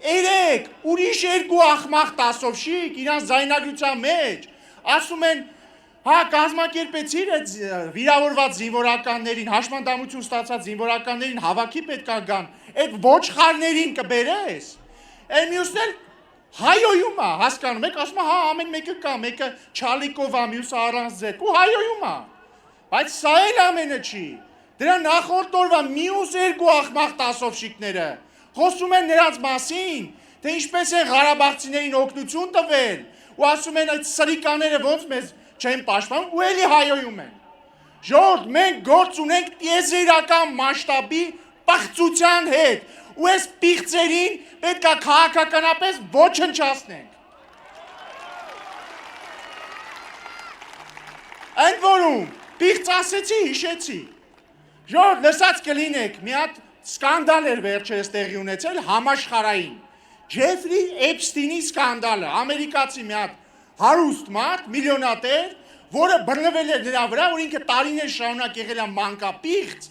երեք, ուրիշ երկու ախմախ տասովշիկ իրանց զայնագրության մեջ, ասում են, հա կազմակերպեցիր այդ վիրավորված զինվորականներին, հաշմանդամություն ստացած զինվորականներին հավաքի պետք է գան, այդ ոչխարներին կբերես, այն մյուսն էլ հայոյում է, հասկանում եք, ասում է, հա ամեն մեկը կա, մեկը չալիկով է, մյուսը առանց ձեռք, ու հայոյում է, բայց սա էլ ամենը չի, դրա նախորդ օրվա մյուս երկու ախմախ տասովշիկները խոսում են նրանց մասին, թե ինչպես են Ղարաբաղցիներին օգնություն տվել, ու ասում են այդ սրիկաները ոնց մեզ չեն պաշտպանում, ու էլի հայոյում են։ Ժողովուրդ, մենք գործ ունենք տիեզերական մասշտաբի պղծության հետ, ու այս պիղծերին պետք է քաղաքականապես ոչնչացնենք։ Ընդ որում, պիղծ ասեցի, հիշեցի։ Ժողովուրդ, լսած կլինեք, մի հատ սկանդալ էր վերջերս տեղի ունեցել համաշխարհային։ Ջեֆրի Էփստինի սկանդալը, ամերիկացի մի հատ հարուստ մարդ, միլիոնատեր, որը բռնվել էր նրա վրա, որ ինքը տարիներ շարունակ եղել է մանկապիղծ,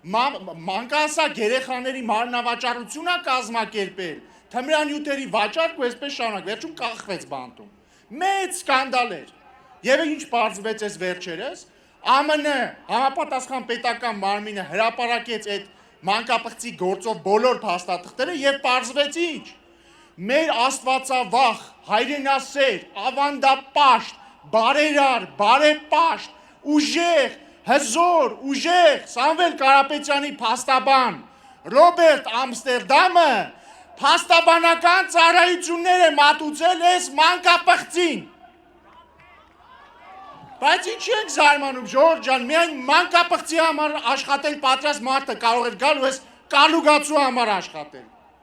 մանկահասակ երեխաների մարմնավաճառություն է կազմակերպել, թմրանյութերի վաճառք ու այսպես շարունակ, վերջում կախվեց բանտում։ Մեծ սկանդալ էր։ Եվ ինչ պարզվեց այս վերջերս, ԱՄՆ համապատասխան պետական մարմինը հրապարակեց այդ մանկապղծի գործով բոլոր փաստաթղթերը եւ պարզվեց ինչ։ Մեր աստվածավախ, հայրենասեր, ավանդապաշտ, բարերար, բարեպաշտ, ուժեղ, հզոր, ուժեղ Սամվել Կարապետյանի փաստաբան Ռոբերտ Ամստերդամը փաստաբանական ծառայություններ է մատուցել այս մանկապղծին։ Բայց ինչի ենք զարմանում, Ժողովուրդ ջան, միայն մանկապղծի համար աշխատել պատրաստ մարդը կարող էր գալ ու այս կալուգացու համար աշխատել։